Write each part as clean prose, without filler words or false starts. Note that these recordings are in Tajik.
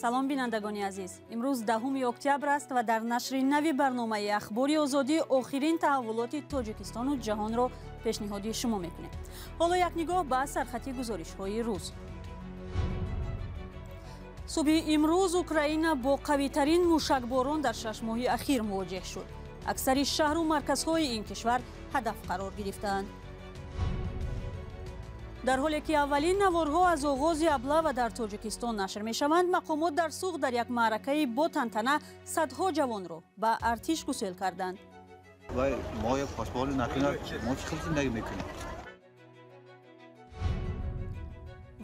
салом бинандагони азиз, имрӯз 10 октябр аст ва дар нашри нави барномаи ахбори озодӣ охирин таҳаввулоти Тоҷикистону ҷаҳонро пешниҳоди шумо мекунем. ҳоло як нигоҳ ба сархати гузоришҳои рӯз. субҳи имрӯз Украина бо қавитарин мушакборон дар 6 моҳи ахир мувоҷеҳ шуд. аксари шаҳру марказҳои ин кишвар ҳадаф қарор гирифтаанд. дар ҳоле ки аввалин наворҳо аз оғози аблава дар Тоҷикистон нашр мешаванд, мақомот дар суғ дар як маъракаи бо тантана садҳо ҷавонро ба артиш гусел карданд.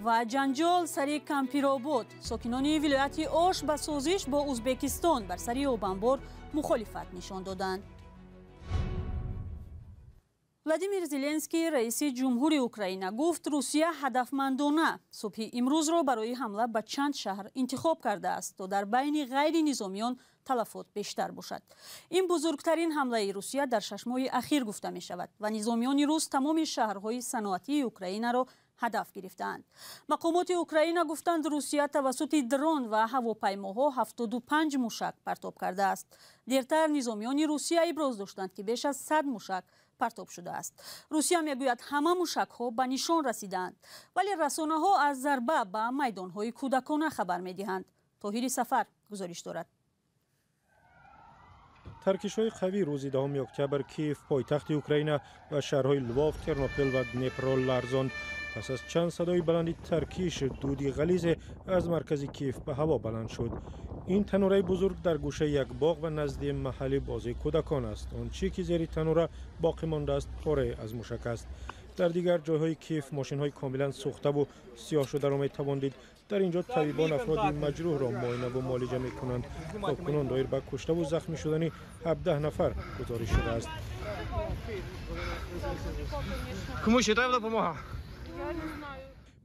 ва ҷанҷол сари Кампиробод. Сокинони вилояти Ош ба созиш бо Узбекистон бар сари обанбор мухолифат нишон доданд. Владимир Зеленский, раиси ҷумҳури Украина, гуфт Русия ҳадафмандона субҳи имрӯзро барои ҳамла ба чанд шаҳр интихоб кардааст то дар байни ғайри низомиён талафот бештар бошад. ин бузургтарин ҳамлаи Русия дар 6 моҳи ахир гуфта мешавад ва низомиёни рус тамоми шаҳрҳои саноатии Украинаро ҳадаф гирифтаанд. мақомоти Украина гуфтанд Русия тавассути дрон ва ҳавопаймоҳо 75 мушак партоб кардааст. дертар низомиёни Русия иброз доштанд ки беш аз 100 мушак партоб шудааст. Русия мегӯяд ҳама мушакҳо ба нишон расидаанд, вале расонаҳо аз зарба ба майдонҳои кӯдакона хабар медиҳанд. тоҳири сафар гузориш дорад. таркишҳои қавӣ рӯзи 10 октябр Киев, пойтахти Украина ва шаҳрҳои Лвов, Тернопил ва Днепро ларзонд. пас аз чанд садои баланди таркиш, дуди ғализе аз маркази Киев ба ҳаво баланд шуд. ин танураи бузург дар гӯшаи як боғ ва назди маҳалли бозии кӯдакон аст. он чӣ ки зери танура боқӣ мондааст поре аз мушак аст. дар дигар ҷойҳои Киев мошинҳои комилан сӯхтаву сиёҳшударо метавон дид. дар ин ҷо табибон афроди маҷрӯҳро муоинаву муолиҷа мекунанд. токунон доир ба куштаву захмӣ шудани 17 нафар гузориш шудааст.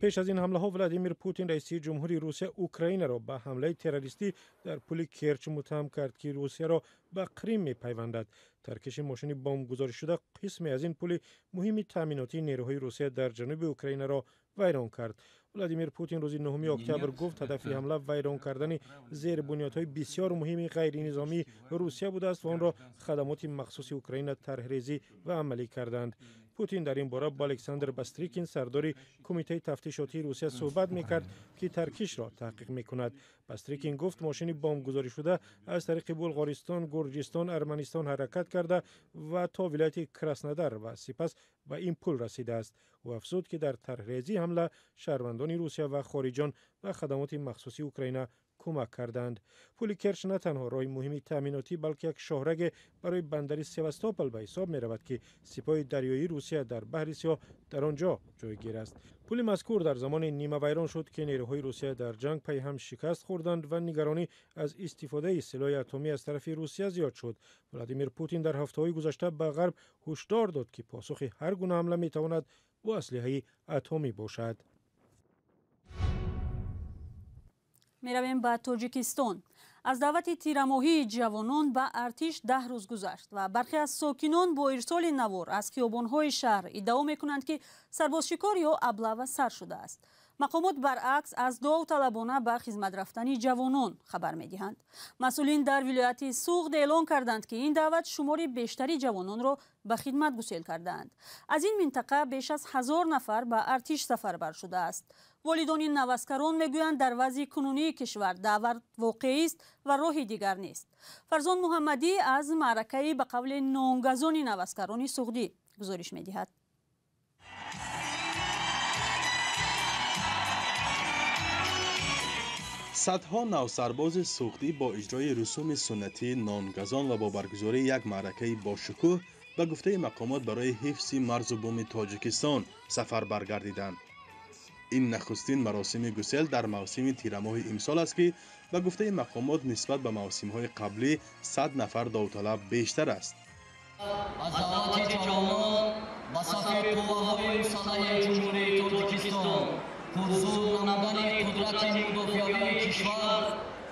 пеш аз ин ҳамлаҳо Владимир Путин, раиси ҷумҳури Русия, Украинаро ба ҳамлаи террористӣ дар пули Керч муттаҳам кард ки Русияро ба Крим мепайвандад. таркиши мошини бомбгузоришшуда қисме аз ин пули муҳими таъминотии нерӯҳои Русия дар ҷануби Украинаро вайрон кард. Владимир Путин рӯзи 9 октябр гуфт ҳадафи ҳамла вайрон кардани зербунёдҳои бисёр муҳими ғайринизомии Русия будааст ва онро хадамоти махсуси Украина тарҳрезӣ ва амалӣ карданд. Путин дар ин бора бо Александр Бастрикин, сардори кумитаи тафтишотии Русия суҳбат мекард ки таркишро таҳқиқ мекунад. Бастрикин гуфт мошини бомбгузоришшуда аз тариқи Булғористон, Гурҷистон, Арманистон ҳаракат карда ва то вилояти Краснодар ва сипас ба ин пул расидааст. ӯ афзуд ки дар тарҳрезии ҳамла шаҳрвандони Русия ва хориҷон ва хадамоти махсуси Украина кӯмак карданд. пули Керч на танҳо роҳи муҳими таъминотӣ, балки як шоҳраге барои бандари Севастопол ба ҳисоб меравад ки сипоҳи дарёии Русия дар баҳри Сиёҳ дар он ҷо ҷойгир аст. пули мазкур дар замоне нима вайрон шуд ки нерӯҳои Русия дар ҷанг пайҳам шикаст хӯрданд ва нигаронӣ аз истифодаи силоҳи атомӣ аз тарафи Русия зиёд шуд. Владимир Путин дар ҳафтаҳои гузашта ба ғарб ҳушдор дод ки посухи ҳар гуна ҳамла метавонад бо аслиҳаи атомӣ бошад. меравем ба Тоҷикистон. аз даъвати тирамоҳии ҷавонон ба артиш 10 рӯз гузашт ва бархе аз сокинон бо ирсоли навор аз хиёбонҳои шаҳр иддао мекунанд ки сарбозшикор ё аблава сар шудааст. мақомот баръакс аз довталабона ба хизмат рафтани ҷавонон хабар медиҳанд. масъулин дар вилояти Суғд эълон карданд ки ин даъват шумори бештари ҷавононро ба хидмат гусел кардаанд. аз ин минтақа беш аз 1000 нафар ба артиш сафарбар шудааст. волидони навазкарон мегӯянд дар вазъи кунунии кишвар даъват воқеист ва роҳи дигар нест. Фарзон Муҳаммадӣ аз маъракаи ба қавли нонгазони навазкарони суғдӣ гузориш медиҳад. садҳо навсарбози суғдӣ бо иҷрои русуми суннатӣ нонгазон ва бо баргузории як маъракаи бошукӯҳ ба гуфтаи мақомот барои ҳифзи марзу буми Тоҷикистон сафар баргардиданд. ин нахустин маросими гусел дар мавсими тирамоҳи имсол аст ки ба гуфтаи мақомот нисбат ба мавсимҳои қаблӣ 100 нафар довталаб бештар аст. аз даъвати ҷавонон ба сафи қувваҳои мусаллаҳи ҷумҳурии Тоҷикистон ҳузур намудани қудрати мудофиавии кишвар,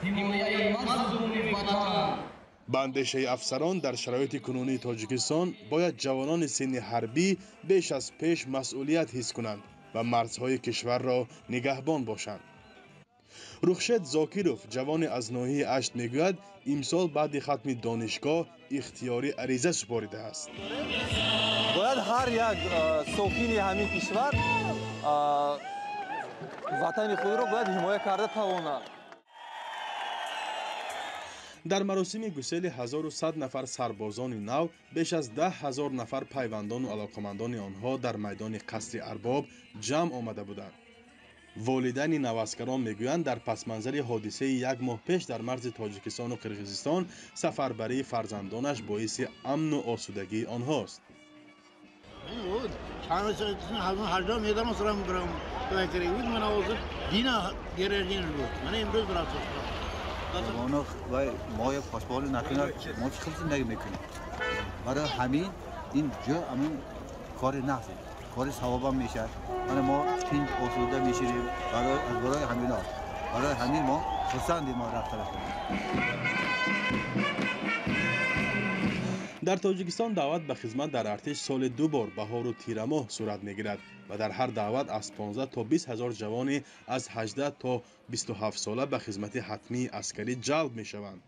ҳимояи марзу буми ватан. ба андешаи афсарон дар шароити кунунии Тоҷикистон бояд ҷавонони синни ҳарбӣ беш аз пеш масъулият ҳис кунанд ва марзҳои кишварро нигаҳбон бошанд. رخشت زاکیروف جوان از ناحیه اشت میگوید امسال بعد ختم دانشگاه اختیاری عریضه سپارده است. باید هر یک ساکن همین کشور وطن خود را باید حمایت کرده تواند. در مراسم گسیل 1100 نفر سربازان نو بیش از 10,000 نفر پیوندان و علاقمندان آنها در میدان قصر ارباب جمع آمده بودند. والدین نواسکران میگویند در پس منظر حادثه یک ماه پیش در مرز تاجیکستان و قرقیزستان سفربری فرزندانش باعث امن و آسودگی آنهاست. ما یک پاسپورت نکنیم ما چه خیلی زندگی میکنیم برای همین این جا همین کار نخزیم کار ثوابم میشه ما تین آسوده میشیم برای همین ها برای همین ما خرسندیم ما رفت در تاجیکستان دعوت به خدمت در ارتش سال 2 بار بهار و تیر ماه صورت میگیرد و در هر دعوت از 15 تا 20 هزار جوان از 18 تا 27 ساله به خدمت حتمی عسکری جلب میشوند.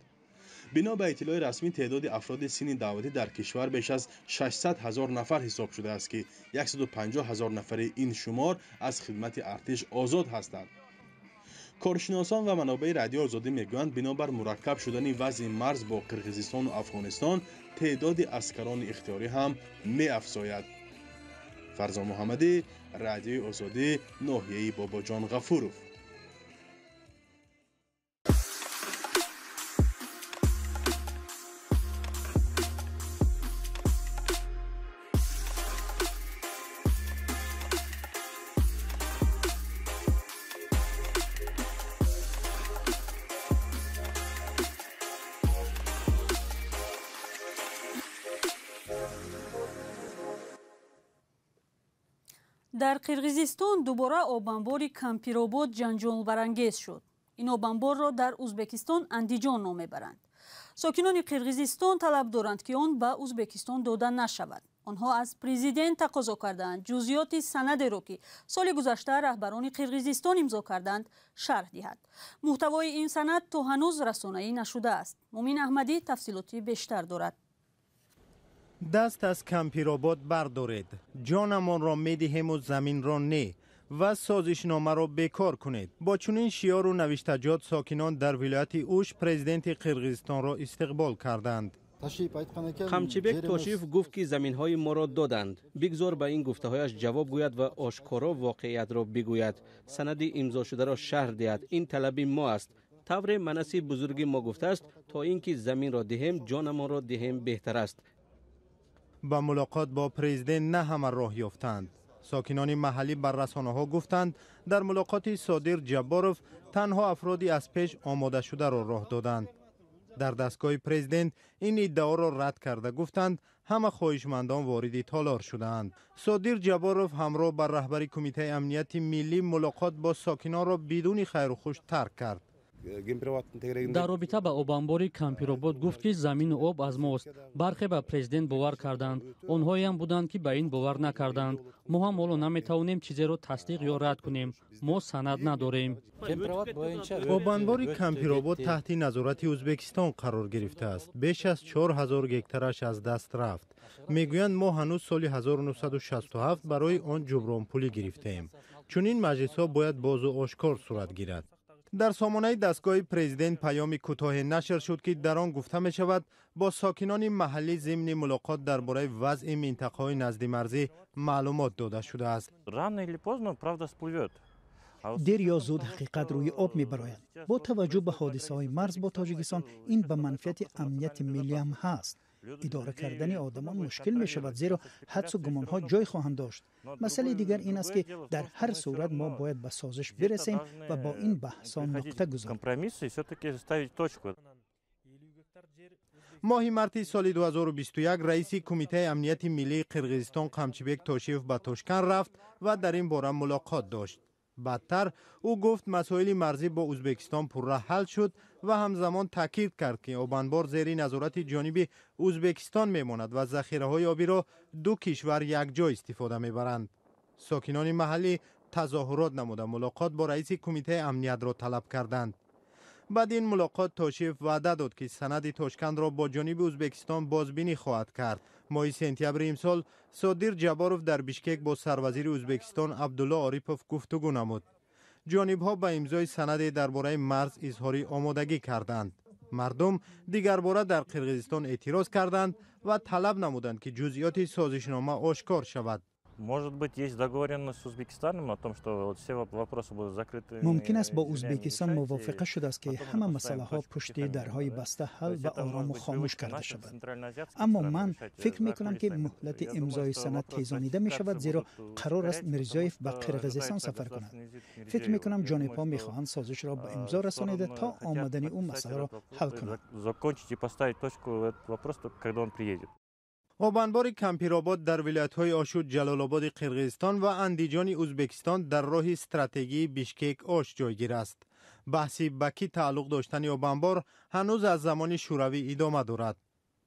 بنا به اطلاع رسمی تعداد افراد سین دعوتی در کشور بیش از 600,000 نفر حساب شده است که 150,000 نفر این شمار از خدمت ارتش آزاد هستند. کارشناسان و منابع رادیو آزادی میگویند بنابر مرکب شدن وضع مرز با قرقیزستان و افغانستان تعداد عسکران اختیاری هم می‌افزاید. فرزان محمدی، رادیو آزادی، ناحیه باباجان غفورов. در قرقیزستان دوباره آبانبار کمپیروبود جنجال برانگیز شد. این آبانبار را در ازبکستان اندیجان نام میبرند. ساکنان قرقیزستان طلب دارند که آن به ازبکستان داده نشود. آنها از پرزیدنت تقاضا کردند جزئیات سند را که سال گذشته رهبران قرقیزستان امضا کردند شرح دهد. محتوای این سند تا هنوز رسانه‌ای نشده است. مومین احمدی تفصیلاتی بیشتر دارد. دست از کمپیروبود بردارید، جانمان را میدهیم و زمین را نه و سازشنامه را بیکار کنید. با چنین شعار و نوشتجات ساکنان در ولایت اوش پرزیدنت قرقیزستان را استقبال کردند. خمچیبک تاشیف گفت که زمین های ما را دادند. بگذار به این گفته هایش جواب گوید و آشکارا واقعیت را بگوید. سند امضا شده را شرح دهد. این طلب ما است. طور منسی بزرگی ما گفته است تا اینکه زمین را دهیم جانمان را دهیم بهتر است. با ملاقات با پرزیدنت نه همه راه یافتند. ساکنان محلی بر رسانه‌ها گفتند در ملاقات صادر جباروف تنها افرادی از پیش آماده شده را راه دادند. در دستگاه پرزیدنت این ادعا را رد کرده گفتند همه خواهشمندان وارد تالار شدند. صادر جباروف همراه بر رهبری کمیته امنیت ملی ملاقات با ساکنان را بدون خیر و خوش ترک کرد. در رابطه با آبانباری کمپیروبود گفت که زمین و آب از ماست. برخی به پرزیدنت باور کردند. آنهایی هم بودند که به این باور نکردند. ما هم حالا نمیتوانیم چیزی را تصدیق یا رد کنیم. ما سند نداریم. آبانباری کمپیروبود تحت نظارت ازبکستان قرار گرفته است. بیش از 4,000 گکترش از دست رفت. میگویند ما هنوز سال 1967 برای آن جبران پولی گرفتیم. چون این مجلس ها باید باز و آشکار صورت گیرد. در سامانه دستگاه پرزیدنت پیام کوتاه نشر شد که در آن گفته می شود با ساکنان محلی ضمن ملاقات درباره وضع منطقه‌های نزد مرزی معلومات داده شده است. دیر یا زود حقیقت روی آب می براید. با توجه به حادثه های مرز با تاجیکستان این به منفعت امنیت ملی هم هست. اداره کردن آدمان مشکل می شود زیرا حدس و گمان ها جای خواهند داشت. مسئله دیگر این است که در هر صورت ما باید به سازش برسیم و با این بحث نقطه گذاریم. ماه مارس سال 2021 رئیس کمیته امنیت ملی قرقیزستان قمچیبک تاشیف به تاشکند رفت و در این باره ملاقات داشت. بعدتر او گفت مسائل مرزی با ازبکستان پرراه حل شد و همزمان تاکید کرد که آبانبار زیر نظارت جانبی ازبکستان میماند و ذخیره های آبی را دو کشور یک جا استفاده میبرند. ساکنان محلی تظاهرات نموده ملاقات با رئیس کمیته امنیت را طلب کردند. بعد این ملاقات توشیف وعده داد که سند تاشکند را با جانب ازبکستان بازبینی خواهد کرد. ماه سپتامبر امسال صادر جباروف در بیشکک با سروزیر ازبکستان عبدالله عاریپوف گفتگو نمود. جانب‌ها به امضای سند درباره مرز اظهار آمادگی کردند. مردم دیگر باره در قرقیزستان اعتراض کردند و طلب نمودند که جزئیات سازشنامه آشکار شود. ممکن است با ازبکستان موافقه شده است که همه مسئله ها پشت درهای بسته حل و آرام و خاموش کرده شود. اما من فکر می کنم که مهلت امضای سند تیزانیده می شود، زیرا قرار است میرزیوف به قرقیزستان سفر کند. فکر می کنم جانب‌ها می خواهند سازش را به امضا رسانیده تا آمدن اون مسئله را حل کنند. آبانبار کمپیرآباد در ولایت‌های آشود، جلال آباد قرقیزستان و اندیجان ازبکستان در راه استراتژی بیشکک آش جایگیر است. بحثی به کی تعلق داشتن آبانبار هنوز از زمان شوروی ادامه دارد.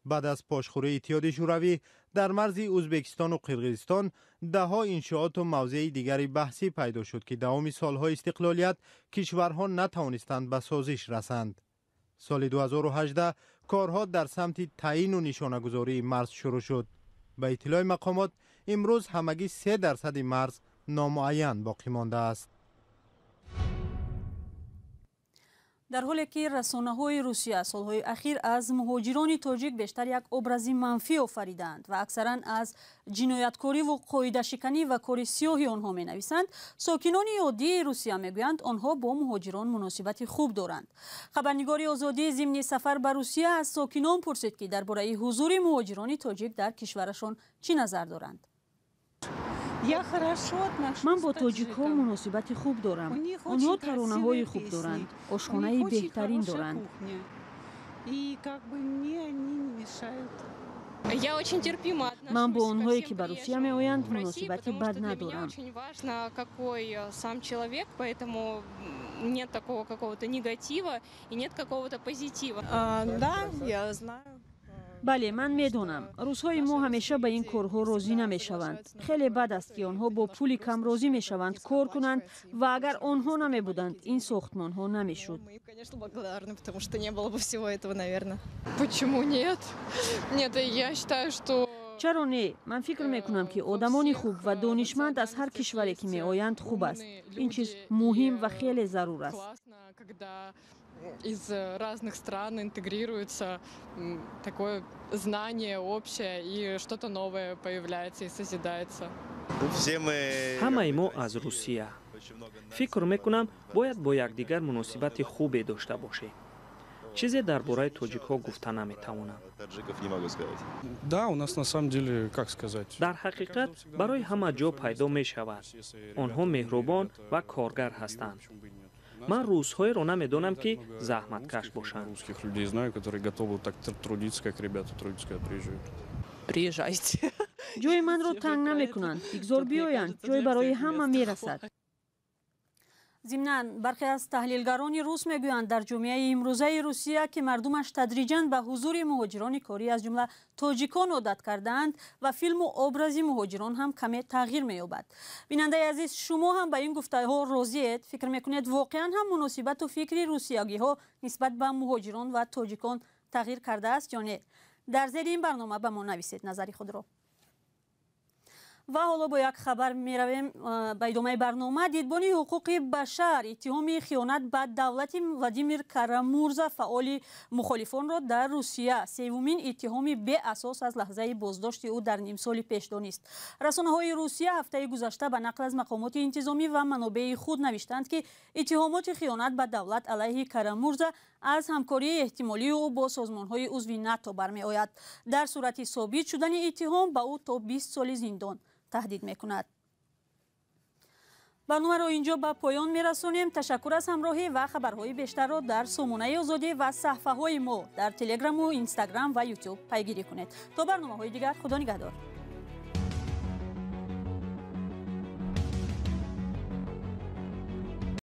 بعد از پاشخوری اتحاد شوروی در مرز ازبکستان و قرقیزستان ده‌ها انشاءات و موضع دیگری بحثی پیدا شد که دوام سالهای استقلالیت کشورها نتوانستند به سازش رسند. سال 2018 کارها در سمت تعیین و نشانه‌گذاری مرز شروع شد. به اطلاع مقامات امروز همگی 3% مرز نامعین باقی مانده است. در حالی که رسانه‌های روسیه سالهای اخیر از مهاجران تاجیک بیشتر یک ابراز منفی آفریدند و اکثرا از جنایتکاری و قاعده شکنی و کار سیاه آنها می‌نویسند، ساکنان عادی روسیه میگویند آنها با مهاجران مناسبت خوب دارند. خبرنگار آزادی ضمن سفر به روسیه از ساکنان پرسید که درباره حضور مهاجران تاجیک در کشورشان چی نظر دارند. من با تاجیک ها مناسبت خوب دارم. آنها ترانه های خوب دارند، آشخانه بهترین دارند. من با آنهایی که به روسیه می آیند مناسبت بد ندارم. بله، من میدونم روزهای ما همیشه به این کارها راضی نمیشوند. خیلی بد است که آنها با پول کم راضی میشوند کار کنند و اگر آنها نمی بودند این ساختمان ها نمیشد. چرا نه؟ من فکر میکنم که آدمان خوب و دانشمند از هر کشوری که می آیند خوب است. این چیز مهم و خیلی ضرور است. Из разных стран интегрируется такое знание общее, и что-то новое появляется и созидается. همه ما از روسیه. فکر میکنم باید با یکدیگر مناسبت خوبی داشته باشیم. چیزی درباره تاجیک ها گفته نمیتوانم. در حقیقت برای همه جا پیدا می شود. آنها مهربان و کارگر هستند. من روس‌های را نمی‌دانم که زحمتکش باشند. جای من را تنگ نمی‌کنند. بگذار بیایند. جای برای همه می‌رسد. ضمناً برخی از تحلیلگران روس میگویند در جامعه امروزه روسیه که مردمش تدریجاً به حضور مهاجران کاری از جمله تاجیکان عادت کردند و فیلم و ابراز مهاجران هم کمی تغییر می‌یابد. بیننده عزیز، شما هم به این گفته‌ها راضیید؟ فکر می‌کنید واقعاً هم مناسبت و فکری روسیه‌گی‌ها نسبت به مهاجران و تاجیکان تغییر کرده است یا نه؟ در زیر این برنامه به ما نویسید نظری خود را. و حالا با یک خبر می رویم به ادامه برنامه. دیدبان حقوق بشر اتهام خیانت به دولت ولادیمیر کارامورزا فعال مخالفان را در روسیه سومین اتهام بی اساس از لحظه بازداشت او در نیم سال پیش دانست. رسانه‌های روسیه هفته گذشته به نقل از مقامات انتظامی و منابع خود نوشتند که اتهامات خیانت به دولت علیه کارامورزا از همکاری احتمالی او با سازمان‌های عضو ناتو برمی آید. در صورت ثابت شدن اتهام به او تا 20 سال زندان تهدید میکند. برنامه را اینجا به پایان میرسونیم. تشکر از همراهی و خبرهای بیشتر را در سامانه آزادی و صفحه های ما در تلگرام و اینستاگرام و یوتیوب پیگیری کنید. تا برنامه های دیگر، خدا نگهدار.